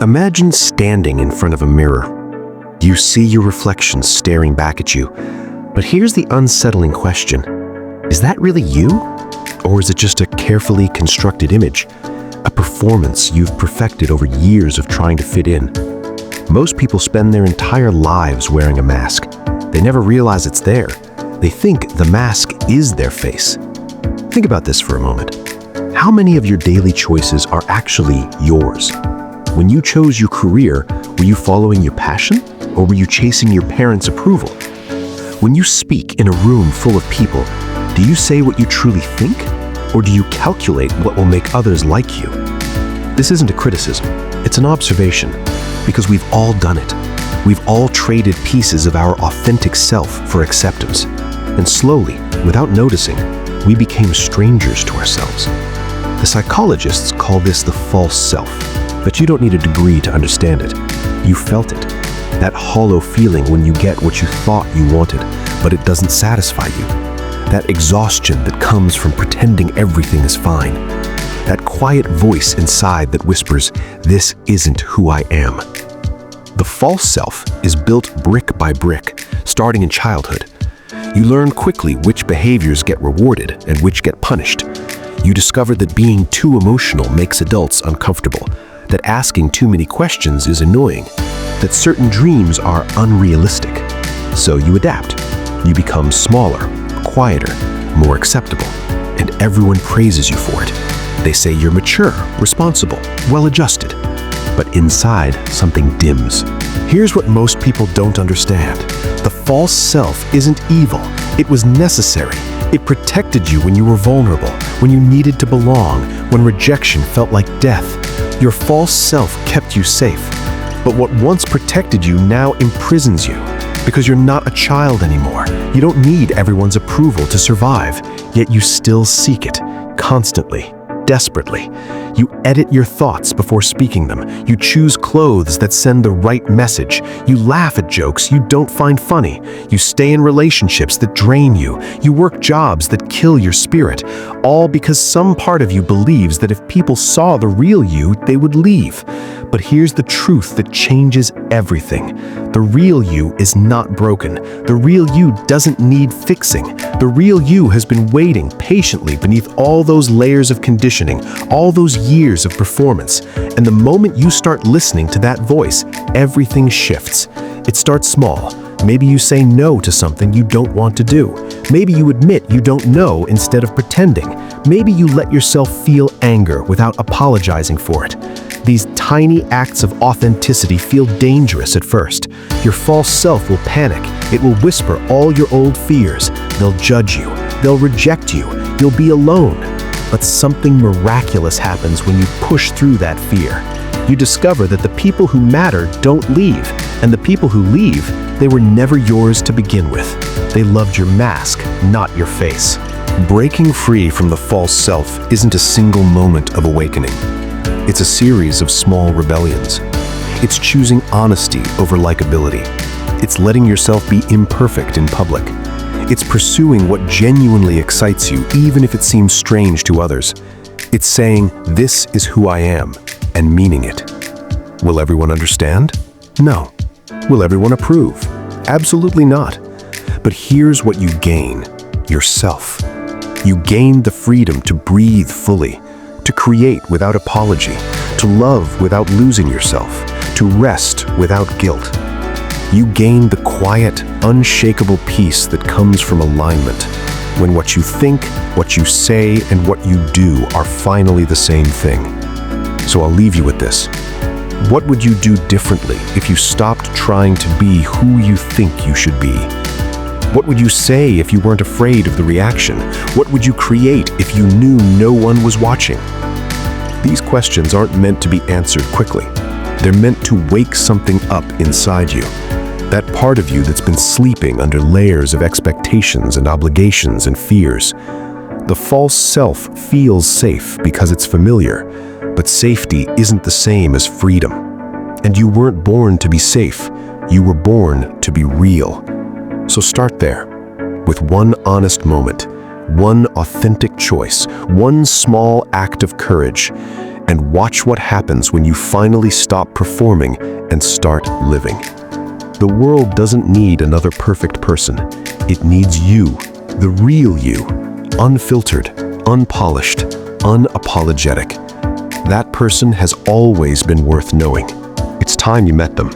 Imagine standing in front of a mirror. You see your reflection staring back at you. But here's the unsettling question. Is that really you? Or is it just a carefully constructed image? A performance you've perfected over years of trying to fit in? Most people spend their entire lives wearing a mask. They never realize it's there. They think the mask is their face. Think about this for a moment. How many of your daily choices are actually yours? When you chose your career, were you following your passion, or were you chasing your parents' approval? When you speak in a room full of people, do you say what you truly think, or do you calculate what will make others like you? This isn't a criticism, it's an observation, because we've all done it. We've all traded pieces of our authentic self for acceptance. And slowly, without noticing, we became strangers to ourselves. The psychologists call this the false self, but you don't need a degree to understand it. You felt it. That hollow feeling when you get what you thought you wanted, but it doesn't satisfy you. That exhaustion that comes from pretending everything is fine. That quiet voice inside that whispers, "This isn't who I am." The false self is built brick by brick, starting in childhood. You learn quickly which behaviors get rewarded and which get punished. You discover that being too emotional makes adults uncomfortable, that asking too many questions is annoying, that certain dreams are unrealistic. So you adapt. You become smaller, quieter, more acceptable, and everyone praises you for it. They say you're mature, responsible, well-adjusted. But inside, something dims. Here's what most people don't understand. The false self isn't evil. It was necessary. It protected you when you were vulnerable, when you needed to belong, when rejection felt like death. Your false self kept you safe. But what once protected you now imprisons you, because you're not a child anymore. You don't need everyone's approval to survive, yet you still seek it, constantly, desperately. You edit your thoughts before speaking them. You choose clothes that send the right message. You laugh at jokes you don't find funny. You stay in relationships that drain you. You work jobs that kill your spirit. All because some part of you believes that if people saw the real you, they would leave. But here's the truth that changes everything. The real you is not broken. The real you doesn't need fixing. The real you has been waiting patiently beneath all those layers of conditioning, all those years of performance. And the moment you start listening to that voice, everything shifts. It starts small. Maybe you say no to something you don't want to do. Maybe you admit you don't know instead of pretending. Maybe you let yourself feel anger without apologizing for it. These tiny acts of authenticity feel dangerous at first. Your false self will panic. It will whisper all your old fears. They'll judge you. They'll reject you. You'll be alone. But something miraculous happens when you push through that fear. You discover that the people who matter don't leave, and the people who leave, they were never yours to begin with. They loved your mask, not your face. Breaking free from the false self isn't a single moment of awakening. It's a series of small rebellions. It's choosing honesty over likability. It's letting yourself be imperfect in public. It's pursuing what genuinely excites you, even if it seems strange to others. It's saying, "This is who I am," and meaning it. Will everyone understand? No. Will everyone approve? Absolutely not. But here's what you gain: yourself. You gain the freedom to breathe fully, to create without apology, to love without losing yourself, to rest without guilt. You gain the quiet, unshakable peace that comes from alignment, when what you think, what you say, and what you do are finally the same thing. So I'll leave you with this. What would you do differently if you stopped trying to be who you think you should be? What would you say if you weren't afraid of the reaction? What would you create if you knew no one was watching? These questions aren't meant to be answered quickly. They're meant to wake something up inside you. That part of you that's been sleeping under layers of expectations and obligations and fears. The false self feels safe because it's familiar, but safety isn't the same as freedom. And you weren't born to be safe. You were born to be real. So start there, with one honest moment, one authentic choice, one small act of courage, and watch what happens when you finally stop performing and start living. The world doesn't need another perfect person. It needs you, the real you, unfiltered, unpolished, unapologetic. That person has always been worth knowing. It's time you met them.